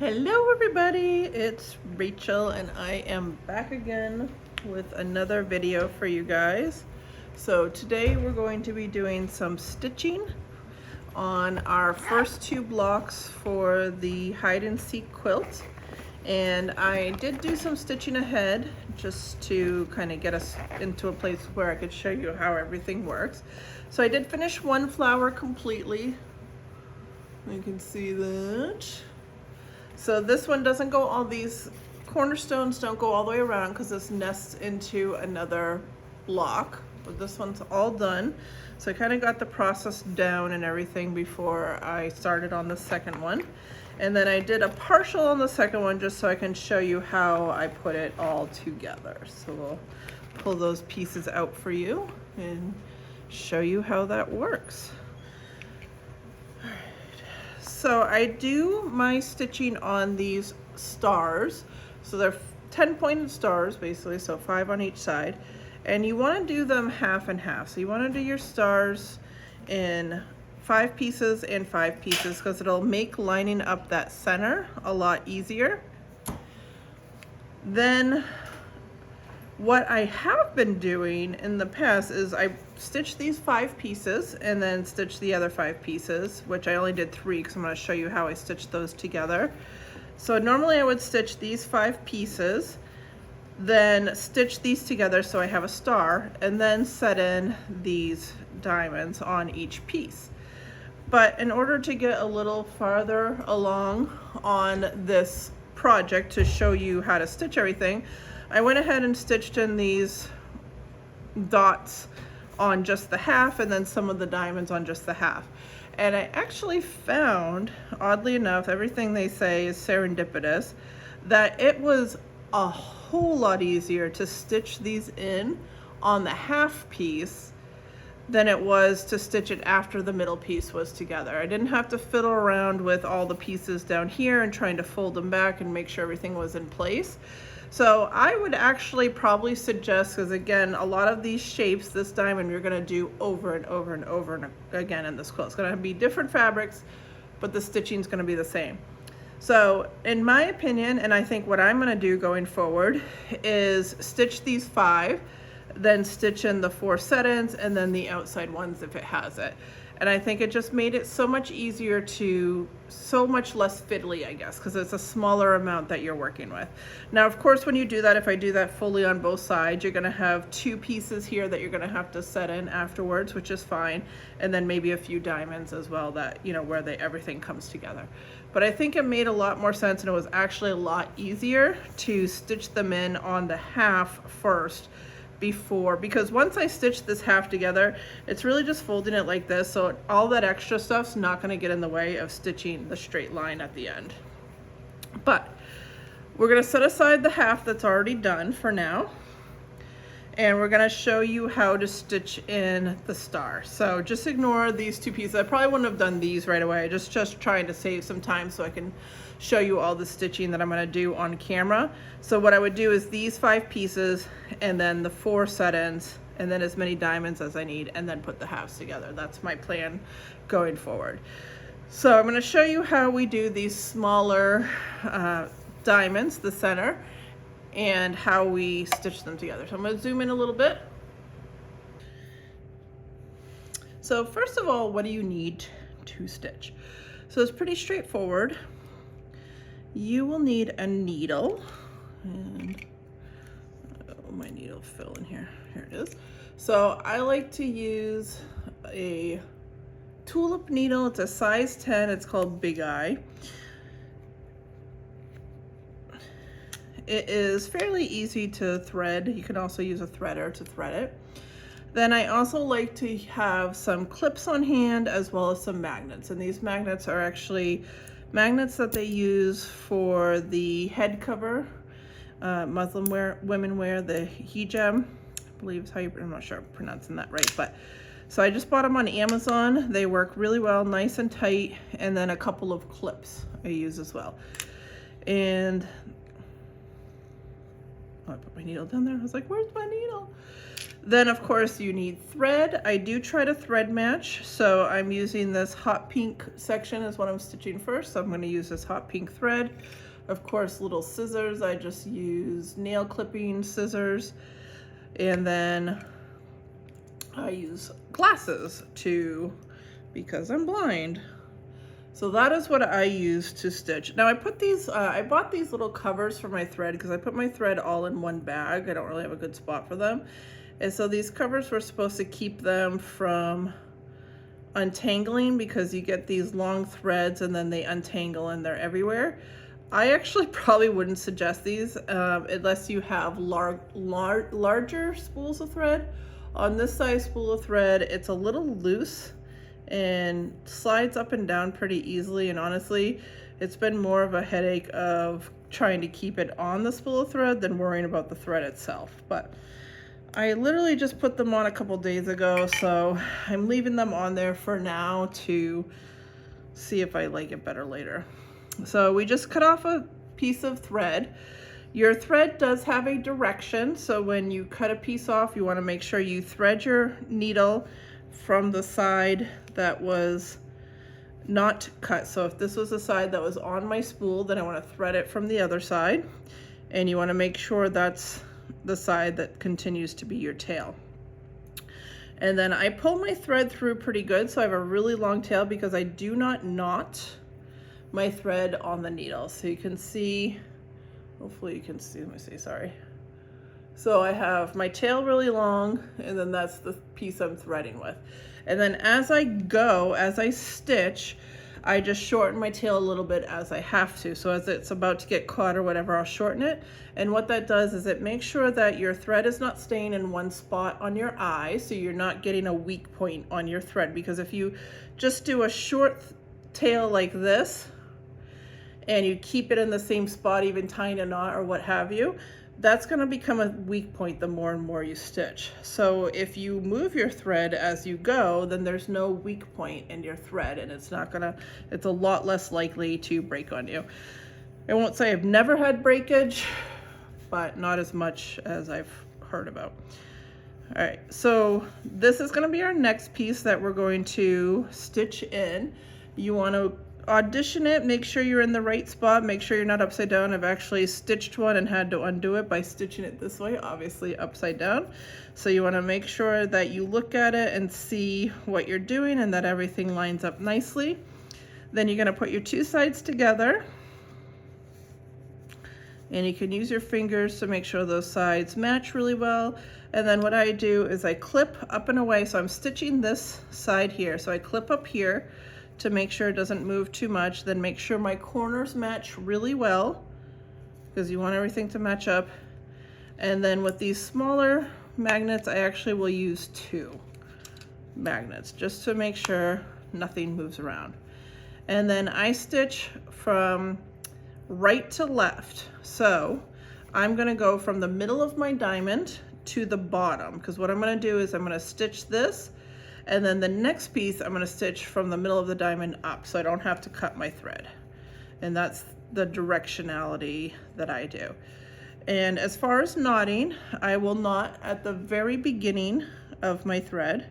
Hello everybody, it's Rachel and I am back again with another video for you guys. So today we're going to be doing some stitching on our first two blocks for the hide and seek quilt. And I did do some stitching ahead just to kind of get us into a place where I could show you how everything works. So I did finish one flower completely. You can see that. So this one doesn't go, all these cornerstones don't go all the way around because this nests into another block, but this one's all done. So I kind of got the process down and everything before I started on the second one. And then I did a partial on the second one just so I can show you how I put it all together. So we'll pull those pieces out for you and show you how that works. So I do my stitching on these stars. So they're 10 pointed stars basically, so 5 on each side. And you want to do them half and half. So you want to do your stars in 5 pieces and 5 pieces because it'll make lining up that center a lot easier. Then what I have been doing in the past is I stitch these 5 pieces and then stitch the other 5 pieces, which I only did 3 because I'm going to show you how I stitched those together. So normally I would stitch these 5 pieces, then stitch these together so I have a star, and then set in these diamonds on each piece. But in order to get a little farther along on this project to show you how to stitch everything, I went ahead and stitched in these dots on just the half and then some of the diamonds on just the half. And I actually found, oddly enough, everything they say is serendipitous, that it was a whole lot easier to stitch these in on the half piece than it was to stitch it after the middle piece was together. I didn't have to fiddle around with all the pieces down here and trying to fold them back and make sure everything was in place. So I would actually probably suggest, because again, a lot of these shapes, this diamond, you're going to do over and over and over and again in this quilt. It's going to be different fabrics, but the stitching is going to be the same. So in my opinion, and I think what I'm going to do going forward is stitch these 5, then stitch in the 4 set-ins and then the outside ones if it has it. And I think it just made it so much easier to, so much less fiddly, I guess, because it's a smaller amount that you're working with. Now, of course, when you do that, if I do that fully on both sides, you're going to have 2 pieces here that you're going to have to set in afterwards, which is fine. And then maybe a few diamonds as well that, you know, where everything comes together. But I think it made a lot more sense, and it was actually a lot easier to stitch them in on the half first before, because once I stitch this half together, it's really just folding it like this, so all that extra stuff's not going to get in the way of stitching the straight line at the end. But we're going to set aside the half that's already done for now, and we're going to show you how to stitch in the star. So just ignore these 2 pieces. I probably wouldn't have done these right away, just trying to save some time so I can show you all the stitching that I'm going to do on camera. So what I would do is these 5 pieces and then the 4 set-ins and then as many diamonds as I need, and then put the halves together. That's my plan going forward. So I'm going to show you how we do these smaller diamonds, the center, and how we stitch them together. So I'm going to zoom in a little bit. So first of all, what do you need to stitch? So it's pretty straightforward. You will need a needle, and my needle fell in here. Here it is. So I like to use a tulip needle. It's a size 10. It's called Big Eye. It is fairly easy to thread. You can also use a threader to thread it. Then I also like to have some clips on hand as well as some magnets. And these magnets are actually magnets that they use for the head cover. Muslim women wear the hijab, I believe is how I'm not sure I'm pronouncing that right, but so I just bought them on Amazon. They work really well, nice and tight, and then a couple of clips I use as well. And I put my needle down there. I was like, where's my needle? Then of course you need thread. I do try to thread match, so I'm using this hot pink section is what I'm stitching first, so I'm going to use this hot pink thread. Of course, little scissors, I just use nail clipping scissors, and then I use glasses because I'm blind. So that is what I use to stitch. Now I put these, I bought these little covers for my thread because I put my thread all in one bag. I don't really have a good spot for them. And so these covers were supposed to keep them from untangling because you get these long threads and then they untangle and they're everywhere. I actually probably wouldn't suggest these unless you have larger spools of thread. On this size spool of thread, it's a little loose and slides up and down pretty easily, and honestly, it's been more of a headache of trying to keep it on the spool of thread than worrying about the thread itself. But I literally just put them on a couple days ago, so I'm leaving them on there for now to see if I like it better later. So we just cut off a piece of thread. Your thread does have a direction, so when you cut a piece off, you want to make sure you thread your needle from the side that was not cut. So if this was the side that was on my spool, then I want to thread it from the other side, and you want to make sure that's the side that continues to be your tail. And then I pull my thread through pretty good, so I have a really long tail because I do not knot my thread on the needle. So you can see, hopefully you can see, let me see, sorry. So I have my tail really long, and then that's the piece I'm threading with. And then as I stitch, I just shorten my tail a little bit as I have to. So as it's about to get caught or whatever, I'll shorten it. And what that does is it makes sure that your thread is not staying in one spot on your eye, so you're not getting a weak point on your thread. Because if you just do a short tail like this, and you keep it in the same spot, even tying a knot or what have you, that's gonna become a weak point the more and more you stitch. So if you move your thread as you go, then there's no weak point in your thread, and it's a lot less likely to break on you. I won't say I've never had breakage, but not as much as I've heard about. All right, so this is gonna be our next piece that we're going to stitch in. You wanna audition it, make sure you're in the right spot, make sure you're not upside down. I've actually stitched one and had to undo it by stitching it this way, obviously upside down. So you want to make sure that you look at it and see what you're doing and that everything lines up nicely. Then you're going to put your two sides together, and you can use your fingers to make sure those sides match really well. And then what I do is I clip up and away. So I'm stitching this side here, so I clip up here to make sure it doesn't move too much. Then make sure my corners match really well, because you want everything to match up. And then with these smaller magnets, I actually will use 2 magnets just to make sure nothing moves around. And then I stitch from right to left. So I'm gonna go from the middle of my diamond to the bottom, because what I'm gonna do is I'm gonna stitch this, and then the next piece I'm going to stitch from the middle of the diamond up, so I don't have to cut my thread. And that's the directionality that I do. And as far as knotting, I will knot at the very beginning of my thread.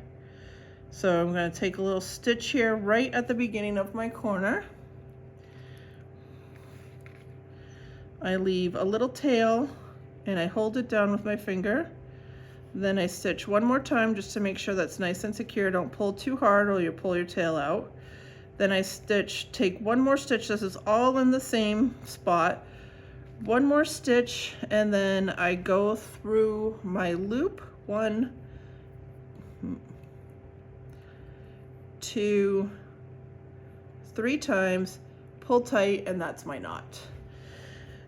So I'm going to take a little stitch here right at the beginning of my corner. I leave a little tail and I hold it down with my finger. Then I stitch one more time just to make sure that's nice and secure. Don't pull too hard or you'll pull your tail out. Then I take one more stitch. This is all in the same spot. One more stitch, and then I go through my loop 1, 2, 3 times, pull tight, and that's my knot.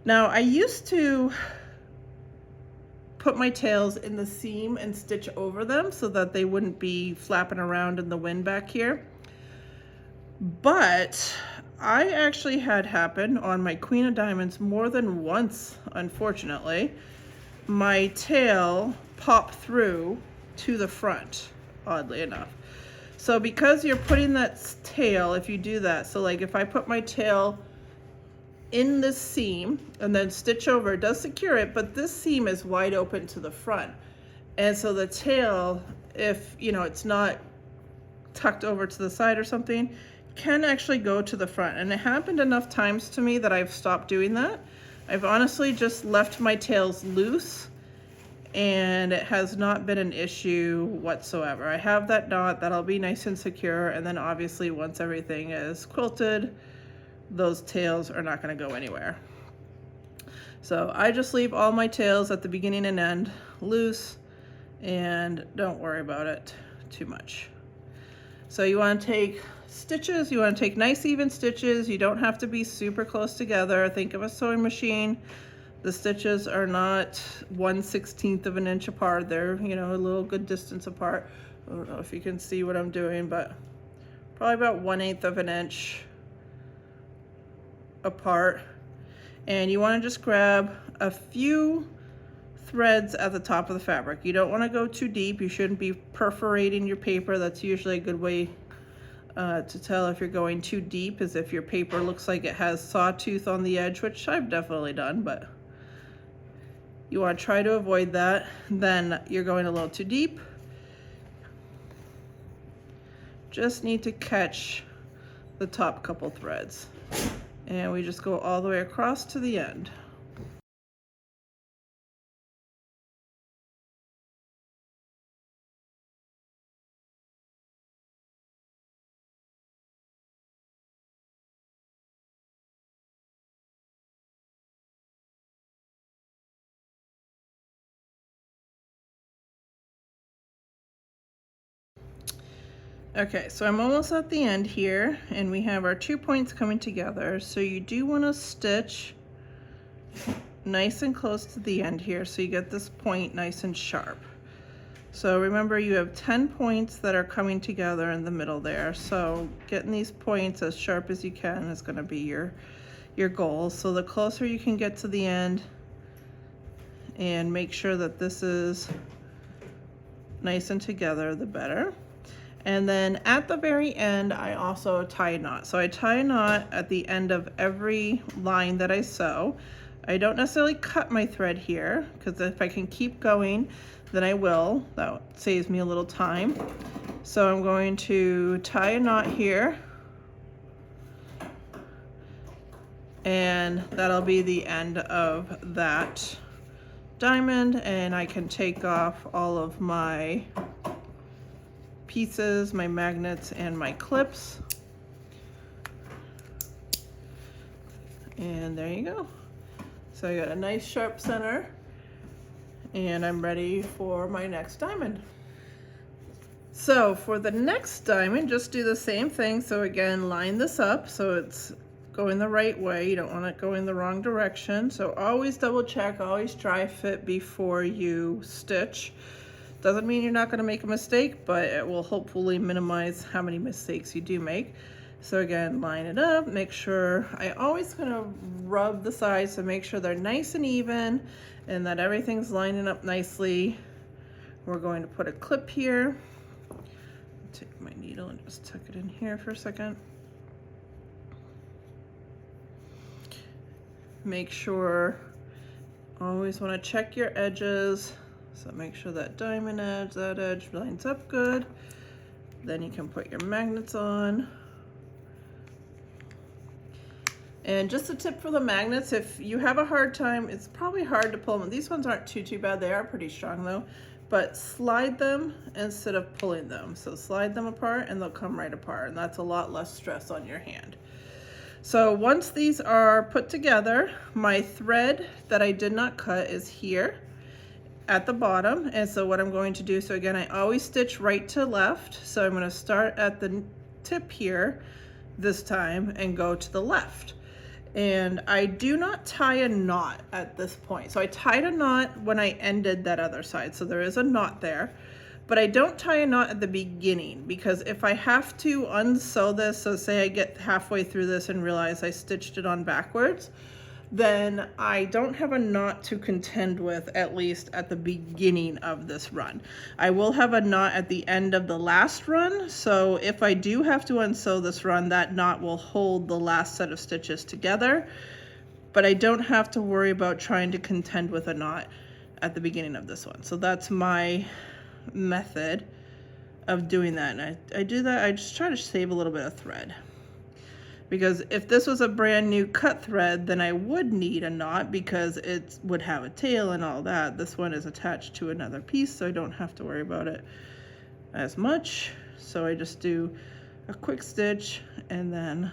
Now I used to put my tails in the seam and stitch over them so that they wouldn't be flapping around in the wind back here. But I actually had happen on my Queen of Diamonds more than once, unfortunately. My tail popped through to the front, oddly enough. So because you're putting that tail, if you do that, so like if I put my tail in this seam and then stitch over, it does secure it, but this seam is wide open to the front. And so the tail, if you know it's not tucked over to the side or something, can actually go to the front. And it happened enough times to me that I've stopped doing that. I've honestly just left my tails loose and it has not been an issue whatsoever. I have that knot that'll be nice and secure, and then obviously once everything is quilted, those tails are not going to go anywhere. So I just leave all my tails at the beginning and end loose and don't worry about it too much. So you want to take stitches, you want to take nice even stitches. You don't have to be super close together. Think of a sewing machine. The stitches are not 1/16 of an inch apart. They're, you know, a little good distance apart. I don't know if you can see what I'm doing, but probably about 1/8 of an inch apart. And you want to just grab a few threads at the top of the fabric. You don't want to go too deep. You shouldn't be perforating your paper. That's usually a good way to tell if you're going too deep, is if your paper looks like it has sawtooth on the edge, which I've definitely done, but you want to try to avoid that. Then you're going a little too deep. Just need to catch the top couple threads. And we just go all the way across to the end. Okay, so I'm almost at the end here, and we have our 2 points coming together. So you do want to stitch nice and close to the end here so you get this point nice and sharp. So remember, you have 10 points that are coming together in the middle there. So getting these points as sharp as you can is going to be your goal. So the closer you can get to the end, and make sure that this is nice and together, the better. And then at the very end, I also tie a knot. So I tie a knot at the end of every line that I sew. I don't necessarily cut my thread here, because if I can keep going, then I will. That saves me a little time. So I'm going to tie a knot here, and that'll be the end of that diamond, and I can take off all of my pieces, my magnets, and my clips. And there you go. So I got a nice sharp center, and I'm ready for my next diamond. So for the next diamond, just do the same thing. So again, line this up so it's going the right way. You don't want it going the wrong direction. So always double check, always dry fit before you stitch. Doesn't mean you're not going to make a mistake, but it will hopefully minimize how many mistakes you do make. So again, line it up, make sure, I always kind of rub the sides to make sure they're nice and even and that everything's lining up nicely. We're going to put a clip here. Take my needle and just tuck it in here for a second. Make sure, always want to check your edges. So make sure that diamond edge, that edge lines up good. Then you can put your magnets on. And just a tip for the magnets, if you have a hard time, it's probably hard to pull them. These ones aren't too bad. They are pretty strong though. But slide them instead of pulling them. So slide them apart and they'll come right apart. And that's a lot less stress on your hand. So once these are put together, my thread that I did not cut is here at the bottom. And so what I'm going to do, so again, I always stitch right to left. So I'm going to start at the tip here this time and go to the left. And I do not tie a knot at this point. So I tied a knot when I ended that other side. So there is a knot there, but I don't tie a knot at the beginning, because if I have to unsew this, so say I get halfway through this and realize I stitched it on backwards, then I don't have a knot to contend with, at least at the beginning of this run. I will have a knot at the end of the last run, so if I do have to unsew this run, that knot will hold the last set of stitches together, but I don't have to worry about trying to contend with a knot at the beginning of this one. So that's my method of doing that. And I do that, I just try to save a little bit of thread. Because if this was a brand new cut thread, then I would need a knot because it would have a tail and all that. This one is attached to another piece, so I don't have to worry about it as much. So I just do a quick stitch and then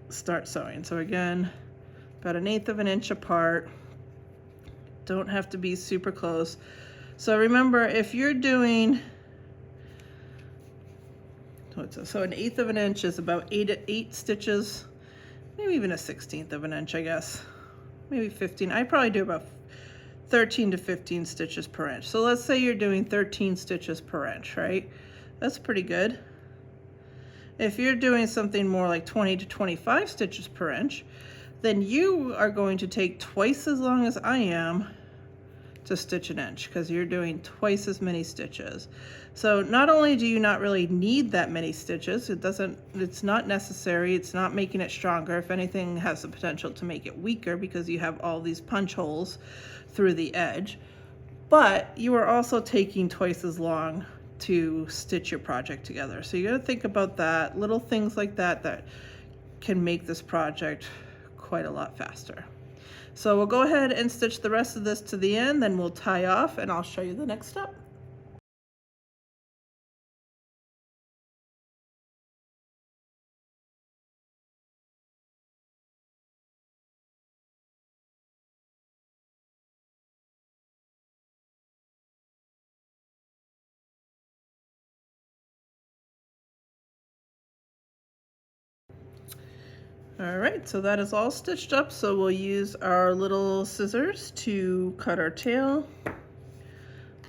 start sewing. So again, about 1/8 of an inch apart. Don't have to be super close. So remember, if you're doing, so 1/8 of an inch is about 8 stitches, maybe even 1/16 of an inch, I guess, maybe 15. I probably do about 13 to 15 stitches per inch. So let's say you're doing 13 stitches per inch, right? That's pretty good. If you're doing something more like 20 to 25 stitches per inch, then you are going to take twice as long as I am to stitch an inch, because you're doing twice as many stitches. So not only do you not really need that many stitches, it's not necessary, it's not making it stronger. If anything, it has the potential to make it weaker because you have all these punch holes through the edge, but you are also taking twice as long to stitch your project together. So you got to think about that, little things like that that can make this project quite a lot faster. So we'll go ahead and stitch the rest of this to the end, then we'll tie off and I'll show you the next step. All right, so that is all stitched up. So we'll use our little scissors to cut our tail.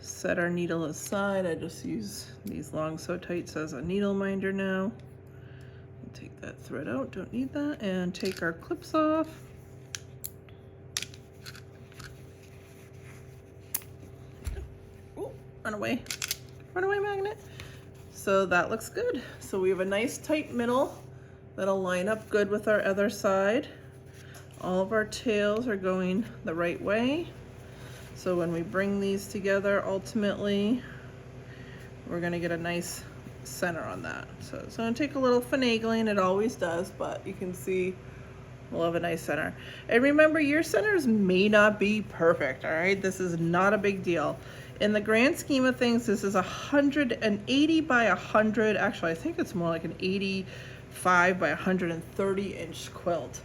Set our needle aside. I just use these long sew tights as a needle minder now. Take that thread out, don't need that, and take our clips off. Ooh, run away magnet. So that looks good. So we have a nice tight middle that'll line up good with our other side. All of our tails are going the right way. So when we bring these together, ultimately, we're gonna get a nice center on that. So it's gonna take a little finagling, it always does, but you can see we'll have a nice center. And remember, your centers may not be perfect, all right? This is not a big deal. In the grand scheme of things, this is 180 by 100, actually I think it's more like an 85 by 130 inch quilt.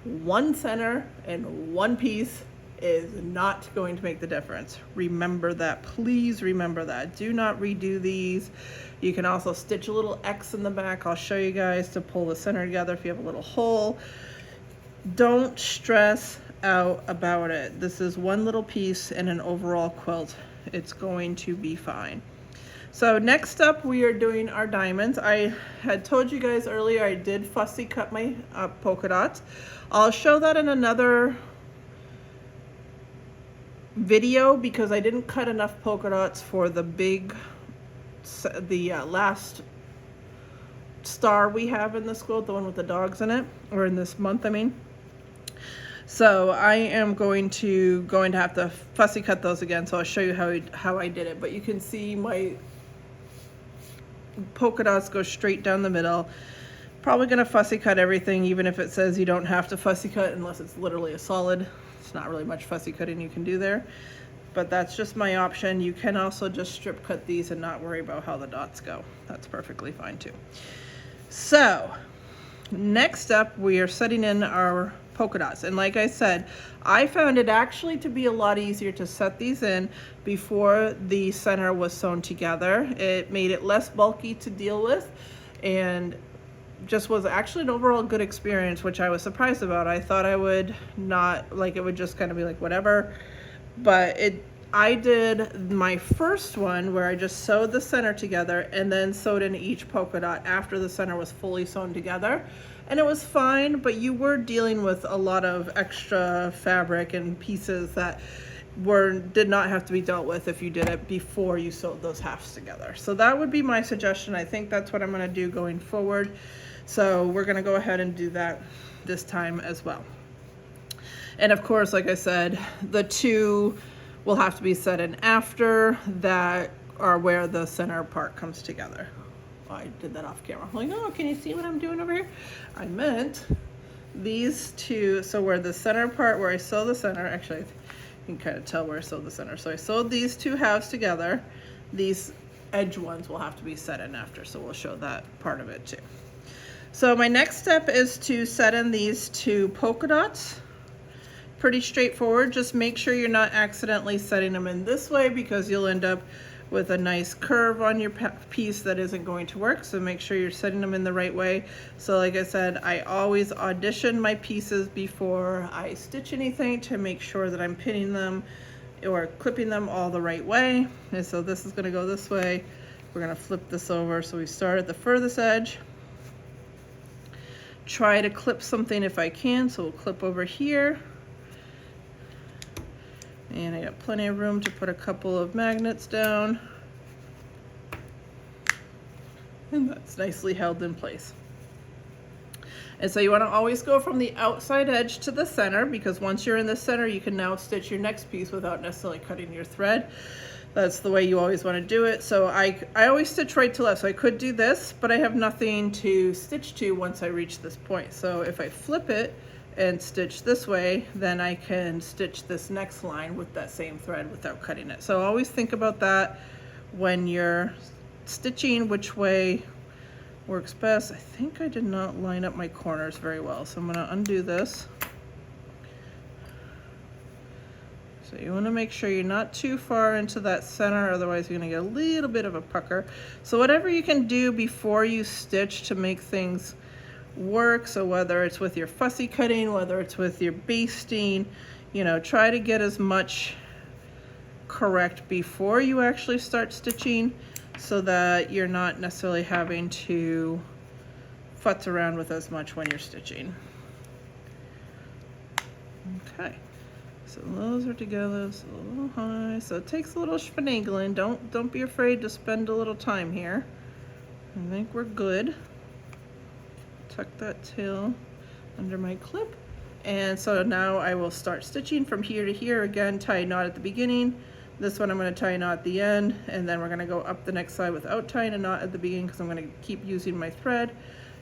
One center and one piece is not going to make the difference. Remember that, please remember that. Do not redo these. You can also stitch a little X in the back. I'll show you guys to pull the center together if you have a little hole. Don't stress out about it. This is one little piece in an overall quilt. It's going to be fine. So next up, we are doing our diamonds. I had told you guys earlier I did fussy cut my polka dots. I'll show that in another video because I didn't cut enough polka dots for the last star we have in this quilt, the one with the dogs in it, or in this month, I mean. So I am going to have to fussy cut those again, so I'll show you how I did it. But you can see my polka dots go straight down the middle. Probably gonna fussy cut everything, even if it says you don't have to fussy cut unless it's literally a solid. It's not really much fussy cutting you can do there, but that's just my option. You can also just strip cut these and not worry about how the dots go. That's perfectly fine too. So next up, we are setting in our polka dots. And like I said, I found it actually to be a lot easier to set these in before the center was sewn together. It made it less bulky to deal with and just was actually an overall good experience, which I was surprised about. I thought I would not, like, it would just kind of be like whatever, but I did my first one where I just sewed the center together and then sewed in each polka dot after the center was fully sewn together, and it was fine, but you were dealing with a lot of extra fabric and pieces that did not have to be dealt with if you did it before you sewed those halves together. So that would be my suggestion. I think that's what I'm going to do going forward. So we're going to go ahead and do that this time as well. And of course, like I said, the two will have to be set in after that are where the center part comes together. Oh, I did that off camera. I'm like, oh, can you see what I'm doing over here? I meant these two, so where the center part, where I sew the center, actually, you can kind of tell where I sewed the center. So I sewed these two halves together. These edge ones will have to be set in after, so we'll show that part of it too. So my next step is to set in these two polka dots. Pretty straightforward. Just make sure you're not accidentally setting them in this way, because you'll end up with a nice curve on your piece that isn't going to work. So make sure you're setting them in the right way. So like I said, I always audition my pieces before I stitch anything to make sure that I'm pinning them or clipping them all the right way. And so this is going to go this way. We're going to flip this over. So we start at the furthest edge. Try to clip something if I can. So we'll clip over here. And I got plenty of room to put a couple of magnets down. And that's nicely held in place. And so you want to always go from the outside edge to the center, because once you're in the center, you can now stitch your next piece without necessarily cutting your thread. That's the way you always want to do it. So I always stitch right to left. So I could do this, but I have nothing to stitch to once I reach this point. So if I flip it and stitch this way, then I can stitch this next line with that same thread without cutting it. So always think about that when you're stitching, which way works best. I think I did not line up my corners very well, so I'm going to undo this. So you want to make sure you're not too far into that center, otherwise you're going to get a little bit of a pucker. So whatever you can do before you stitch to make things work, so whether it's with your fussy cutting, whether it's with your basting, you know, try to get as much correct before you actually start stitching, so that you're not necessarily having to futz around with as much when you're stitching. Okay, so those are together. It's a little high, so it takes a little finagling. Don't be afraid to spend a little time here. I think we're good. Tuck that tail under my clip, and so now I will start stitching from here to here. Again, tie a knot at the beginning. This one I'm going to tie a knot at the end, and then we're going to go up the next side without tying a knot at the beginning, because I'm going to keep using my thread,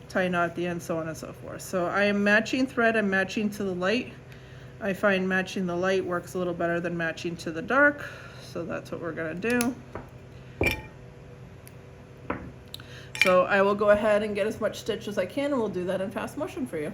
tie a knot at the end, so on and so forth. So I am matching thread, I'm matching to the light. I find matching the light works a little better than matching to the dark, so that's what we're going to do. So I will go ahead and get as much stitch as I can, and we'll do that in fast motion for you.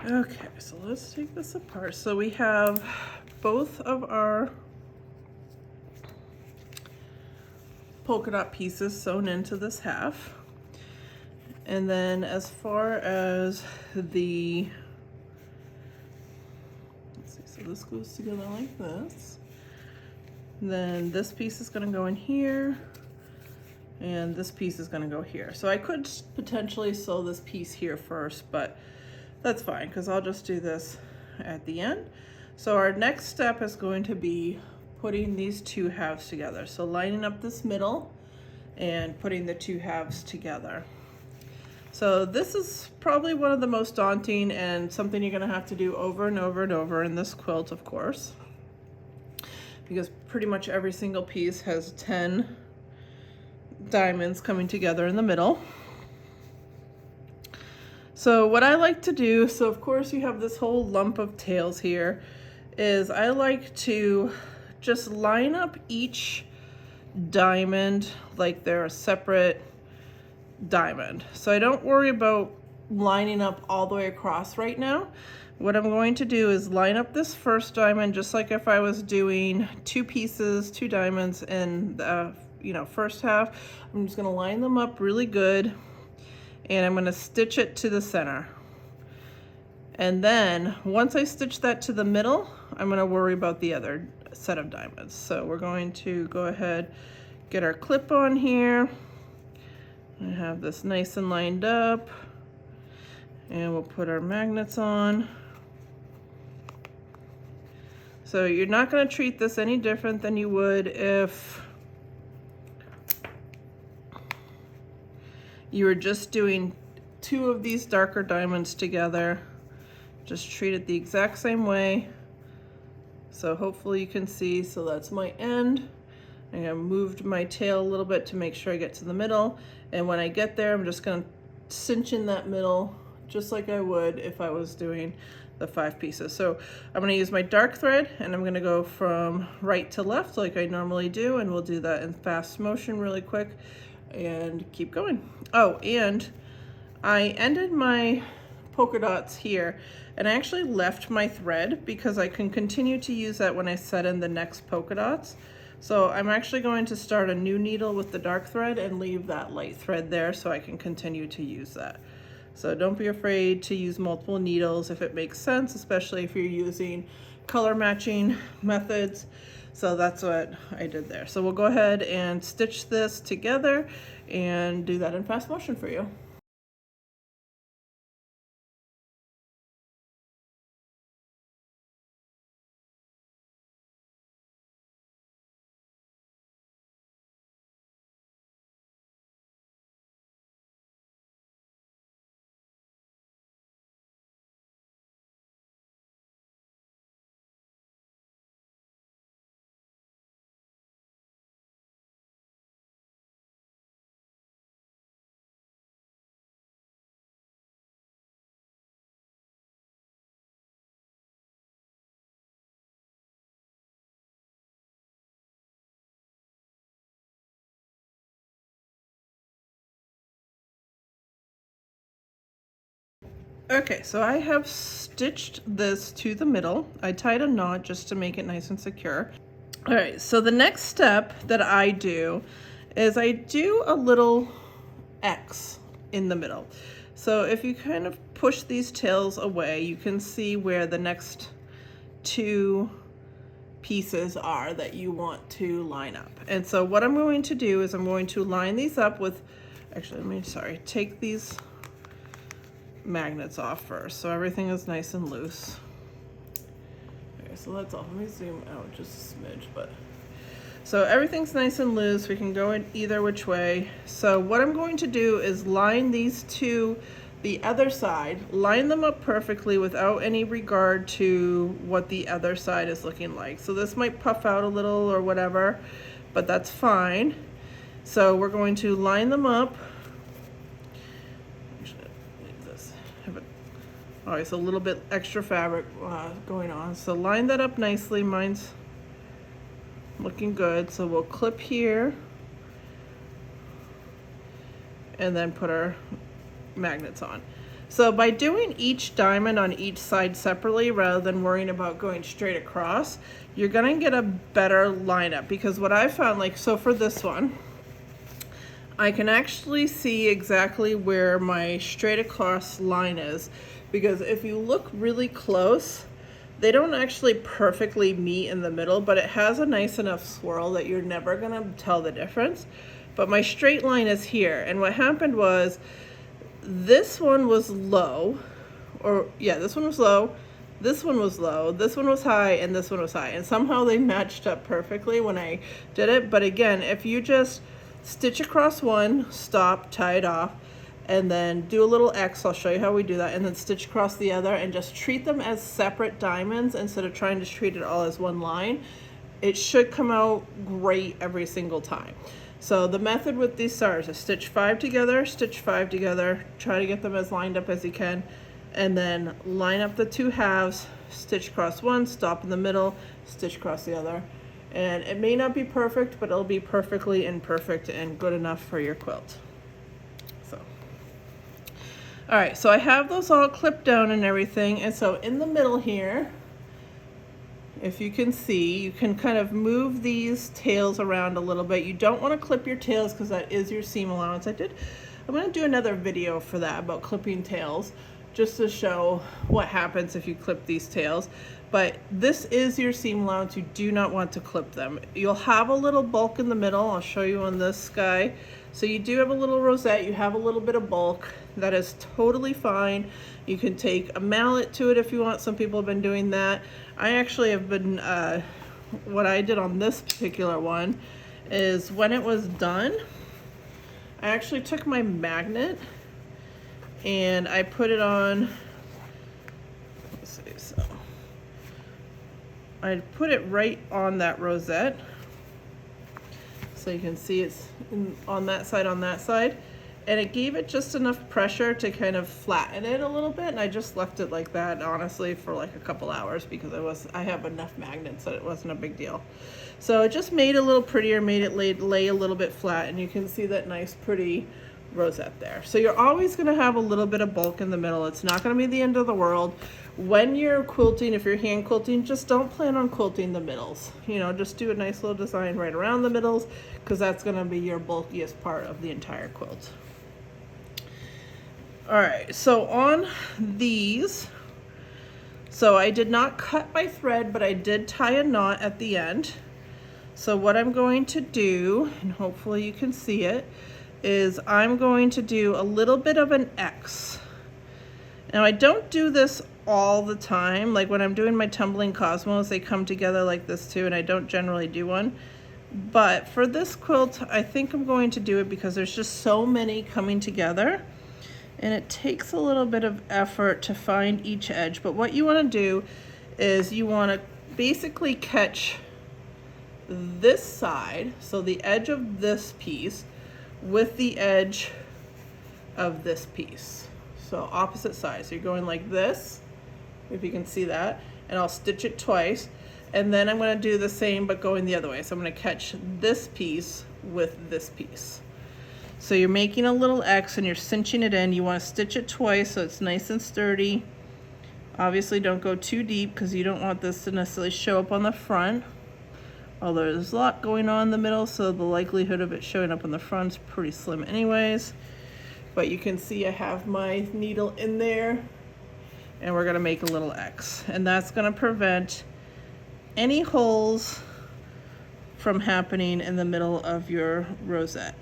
Okay, so let's take this apart. So we have both of our polka dot pieces sewn into this half. And then as far as the, let's see, so this goes together like this. Then this piece is gonna go in here, and this piece is gonna go here. So I could potentially sew this piece here first, but that's fine, because I'll just do this at the end. So our next step is going to be putting these two halves together. So lining up this middle and putting the two halves together. So this is probably one of the most daunting and something you're gonna have to do over and over and over in this quilt, of course, because pretty much every single piece has 10 diamonds coming together in the middle. So what I like to do, so of course you have this whole lump of tails here, is I like to just line up each diamond like they're a separate diamond. So I don't worry about lining up all the way across right now. What I'm going to do is line up this first diamond just like if I was doing two pieces, two diamonds in the first half. I'm just gonna line them up really good, and I'm gonna stitch it to the center. And then once I stitch that to the middle, I'm gonna worry about the other set of diamonds. So we're going to go ahead, get our clip on here, and have this nice and lined up, and we'll put our magnets on. So you're not gonna treat this any different than you would if you were just doing two of these darker diamonds together. Just treat it the exact same way. So hopefully you can see, so that's my end. I moved my tail a little bit to make sure I get to the middle. And when I get there, I'm just gonna cinch in that middle, just like I would if I was doing the 5 pieces. So I'm gonna use my dark thread, and I'm gonna go from right to left like I normally do, and we'll do that in fast motion really quick and keep going. Oh, and I ended my polka dots here, and I actually left my thread because I can continue to use that when I set in the next polka dots. So I'm actually going to start a new needle with the dark thread and leave that light thread there so I can continue to use that. So don't be afraid to use multiple needles if it makes sense, especially if you're using color matching methods. So that's what I did there. So we'll go ahead and stitch this together and do that in fast motion for you. Okay, so I have stitched this to the middle. I tied a knot just to make it nice and secure. All right, so the next step that I do is I do a little X in the middle. So if you kind of push these tails away, you can see where the next two pieces are that you want to line up. And so what I'm going to do is I'm going to line these up with, actually, take these magnets off first so everything is nice and loose. Okay, so that's all. Let me zoom out just a smidge, but so everything's nice and loose. We can go in either which way. So what I'm going to do is line these to the other side, line them up perfectly without any regard to what the other side is looking like. So this might puff out a little or whatever, but that's fine. So we're going to line them up. All right, so a little bit extra fabric going on. So line that up nicely. Mine's looking good. So we'll clip here and then put our magnets on. So by doing each diamond on each side separately rather than worrying about going straight across, you're gonna get a better lineup, because what I found, like, so for this one, I can actually see exactly where my straight across line is, because if you look really close, they don't actually perfectly meet in the middle, but it has a nice enough swirl that you're never gonna tell the difference. But my straight line is here, and what happened was this one was low, or yeah, this one was low, this one was low, this one was high, and this one was high, and somehow they matched up perfectly when I did it. But again, if you just stitch across one, stop, tie it off, and then do a little X, I'll show you how we do that, and then stitch across the other and just treat them as separate diamonds instead of trying to treat it all as one line, it should come out great every single time. So the method with these stars is stitch 5 together, stitch 5 together, try to get them as lined up as you can, and then line up the 2 halves, stitch across one, stop in the middle, stitch across the other. And it may not be perfect, but it'll be perfectly imperfect and good enough for your quilt. So, all right, so I have those all clipped down and everything, and so in the middle here, if you can see, you can kind of move these tails around a little bit. You don't want to clip your tails because that is your seam allowance. I'm going to do another video for that about clipping tails, just to show what happens if you clip these tails. But this is your seam allowance. You do not want to clip them. You'll have a little bulk in the middle. I'll show you on this guy. So you do have a little rosette, you have a little bit of bulk. That is totally fine. You can take a mallet to it if you want. Some people have been doing that. I actually have been, what I did on this particular one is when it was done, I actually took my magnet and I put it on, let's see, so I put it right on that rosette. So you can see it's on that side, and it gave it just enough pressure to kind of flatten it a little bit, and I just left it like that, honestly, for like a couple hours because I have enough magnets that it wasn't a big deal. So it just made it a little prettier, made it lay a little bit flat, and you can see that nice pretty rosette there. So you're always going to have a little bit of bulk in the middle. It's not going to be the end of the world. When you're quilting, if you're hand quilting, just don't plan on quilting the middles. You know, just do a nice little design right around the middles, because that's going to be your bulkiest part of the entire quilt. All right, so on these, so I did not cut my thread, but I did tie a knot at the end. So what I'm going to do, and hopefully you can see it, is I'm going to do a little bit of an X. Now I don't do this all the time. Like when I'm doing my tumbling cosmos, they come together like this too, and I don't generally do one. But for this quilt, I think I'm going to do it because there's just so many coming together, and it takes a little bit of effort to find each edge. But what you want to do is you want to basically catch this side, so the edge of this piece, with the edge of this piece. So opposite sides. So you're going like this, if you can see that, and I'll stitch it twice, and then I'm going to do the same but going the other way. So I'm going to catch this piece with this piece. So you're making a little X and you're cinching it in. You want to stitch it twice so it's nice and sturdy. Obviously don't go too deep because you don't want this to necessarily show up on the front. Although there's a lot going on in the middle, so the likelihood of it showing up on the front is pretty slim anyways. But you can see I have my needle in there, and we're gonna make a little X. And that's gonna prevent any holes from happening in the middle of your rosette.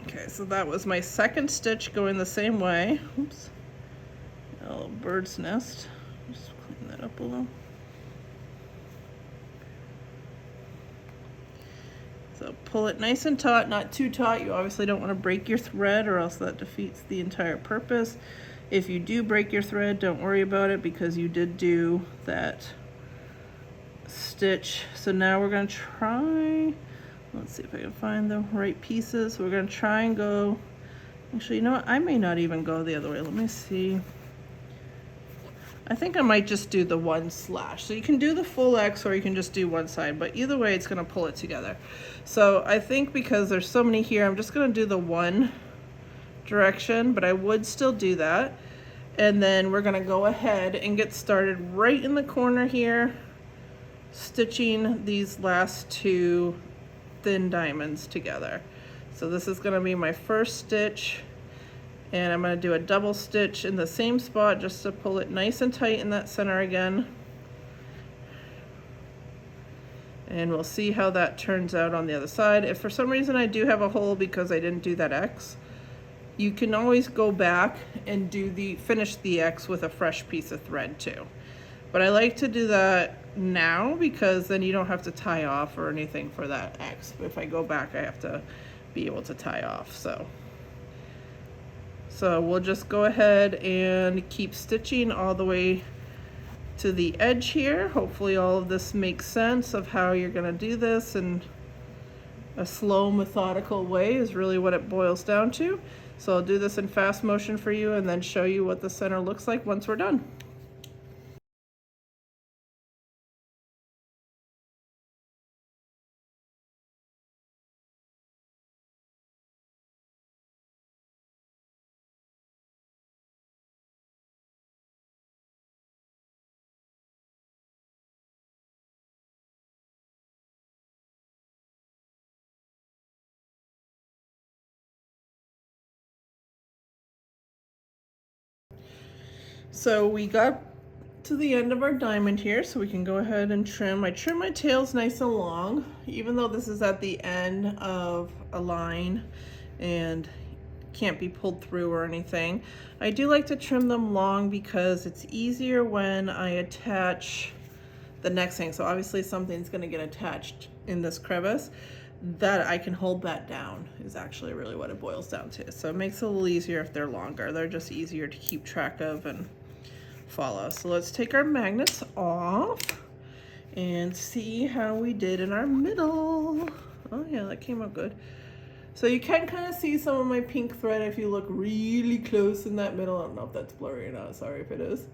Okay, so that was my second stitch going the same way. Oops, a little bird's nest. Just clean that up a little. So pull it nice and taut, not too taut. You obviously don't want to break your thread, or else that defeats the entire purpose. If you do break your thread, don't worry about it because you did do that stitch. So now we're going to try, let's see if I can find the right pieces. We're going to try and go, actually, you know what? I may not even go the other way. Let me see. I think I might just do the one slash. So you can do the full X or you can just do one side, but either way it's going to pull it together. So I think because there's so many here, I'm just going to do the one direction, but I would still do that. And then we're gonna go ahead and get started right in the corner here, stitching these last two thin diamonds together. So this is gonna be my first stitch, and I'm gonna do a double stitch in the same spot just to pull it nice and tight in that center again. And we'll see how that turns out on the other side. If for some reason I do have a hole because I didn't do that X, you can always go back and finish the X with a fresh piece of thread too. But I like to do that now because then you don't have to tie off or anything for that X. If I go back, I have to be able to tie off. So we'll just go ahead and keep stitching all the way to the edge here. Hopefully all of this makes sense of how you're gonna do this, and a slow, methodical way is really what it boils down to. So I'll do this in fast motion for you and then show you what the center looks like once we're done. So we got to the end of our diamond here, so we can go ahead and trim. I trim my tails nice and long, even though this is at the end of a line and can't be pulled through or anything. I do like to trim them long because it's easier when I attach the next thing. So obviously something's gonna get attached in this crevice, that I can hold that down is actually really what it boils down to. So it makes it a little easier if they're longer. They're just easier to keep track of and follow. So let's take our magnets off and see how we did in our middle. Oh yeah, that came out good. So you can kind of see some of my pink thread if you look really close in that middle. I don't know if that's blurry or not, sorry if it is.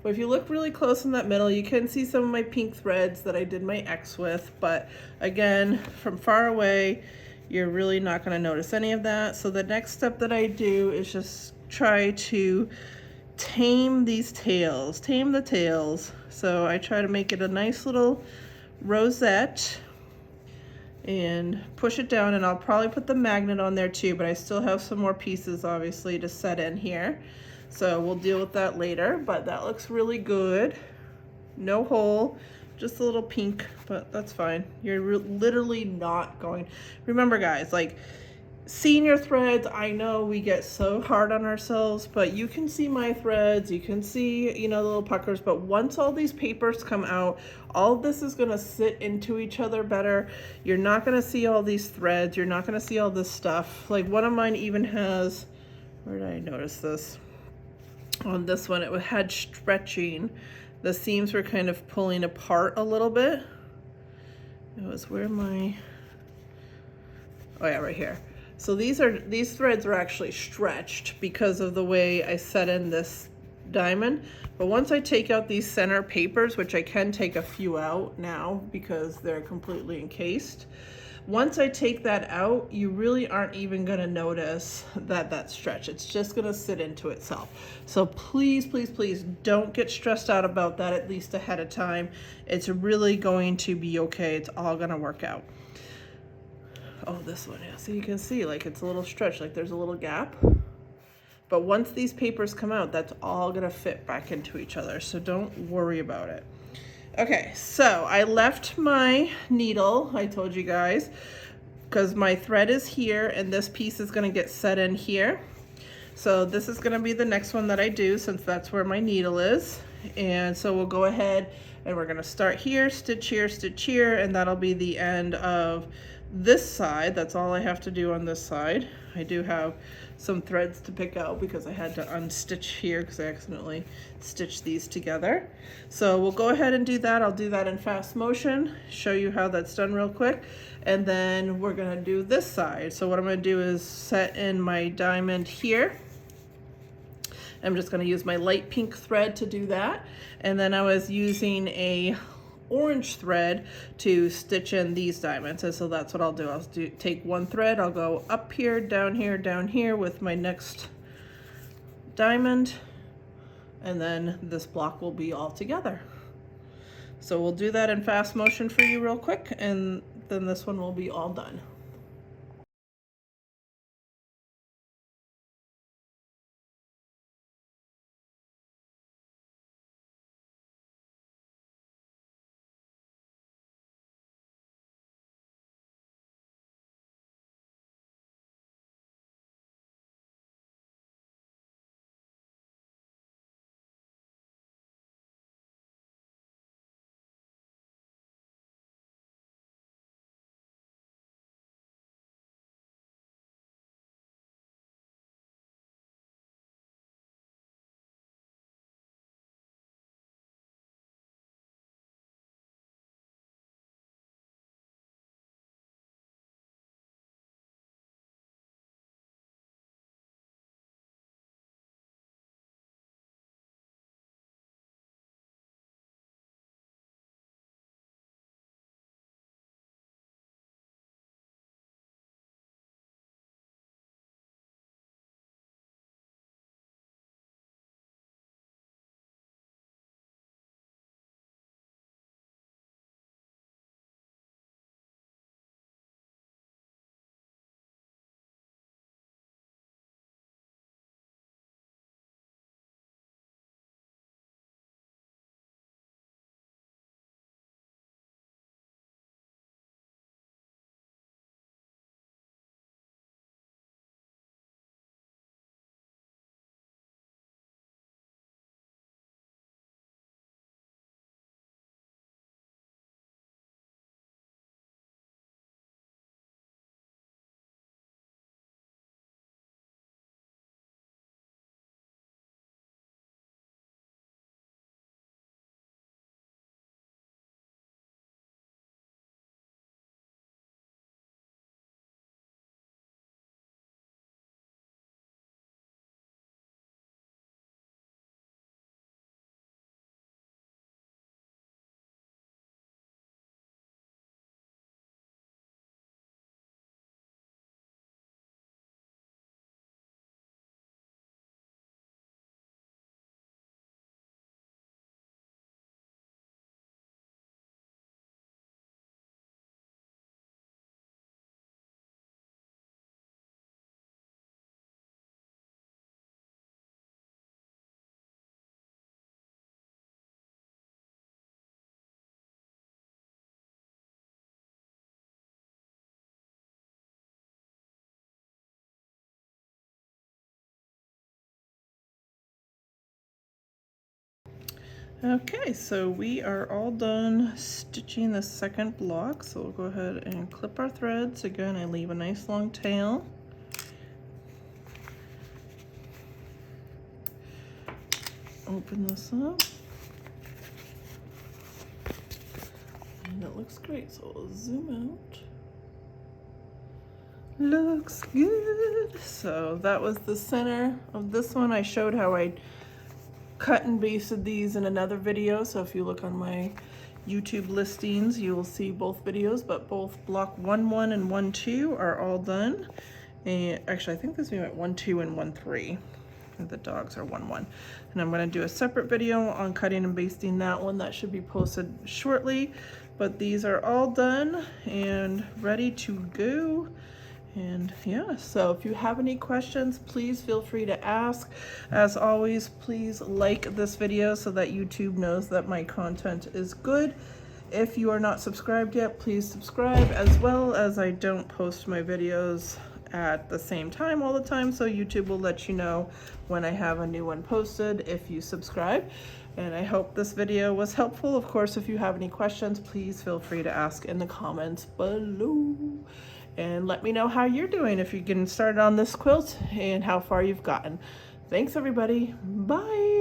But if you look really close in that middle, you can see some of my pink threads that I did my X with. But again, from far away, you're really not going to notice any of that. So the next step that I do is just try to tame these tails, tame the tails. So I try to make it a nice little rosette and push it down, and I'll probably put the magnet on there too, but I still have some more pieces obviously to set in here. So we'll deal with that later, but that looks really good. No hole, just a little pink, but that's fine. You're literally not going, remember guys, like seeing your threads, I know we get so hard on ourselves, but you can see my threads, you can see, you know, the little puckers, but once all these papers come out, all of this is gonna sit into each other better. You're not gonna see all these threads, you're not gonna see all this stuff. Like one of mine even has, where did I notice this? On this one, it had stretching. The seams were kind of pulling apart a little bit. It was where my, oh yeah, right here. So these threads are actually stretched because of the way I set in this diamond. But once I take out these center papers, which I can take a few out now because they're completely encased, once I take that out, you really aren't even gonna notice that stretch. It's just gonna sit into itself. So please, please, please don't get stressed out about that, at least ahead of time. It's really going to be okay. It's all gonna work out. Oh, this one, yeah, so you can see like it's a little stretch, like there's a little gap. But once these papers come out, that's all gonna fit back into each other. So don't worry about it. Okay, so I left my needle, I told you guys, because my thread is here and this piece is gonna get set in here. So this is gonna be the next one that I do since that's where my needle is. And so we'll go ahead and we're gonna start here, stitch here, and that'll be the end of this side. That's all I have to do on this side. I do have some threads to pick out because I had to unstitch here because I accidentally stitched these together. So we'll go ahead and do that. I'll do that in fast motion, show you how that's done real quick, and then we're gonna do this side. So what I'm gonna do is set in my diamond here. I'm just gonna use my light pink thread to do that. And then I was using a orange thread to stitch in these diamonds. And so that's what I'll do. I'll take one thread, I'll go up here, down here with my next diamond, and then this block will be all together. So we'll do that in fast motion for you real quick, and then this one will be all done. Okay, so we are all done stitching the second block, so we'll go ahead and clip our threads. Again, I leave a nice long tail. Open this up. And it looks great, so we'll zoom out. Looks good. So that was the center of this one. I showed how I cut and basted these in another video, so if you look on my YouTube listings you will see both videos, but both block 1-1 and 1-2 are all done. And actually I think this we went 1-2 and 1-3. The dogs are 1-1, and I'm going to do a separate video on cutting and basting that one. That should be posted shortly, but these are all done and ready to go. And yeah, so if you have any questions, please feel free to ask. As always, please like this video so that YouTube knows that my content is good. If you are not subscribed yet, please subscribe, as well as I don't post my videos at the same time all the time, so YouTube will let you know when I have a new one posted if you subscribe. And I hope this video was helpful. Of course, if you have any questions, please feel free to ask in the comments below. And let me know how you're doing, if you're getting started on this quilt, and how far you've gotten. Thanks everybody. Bye.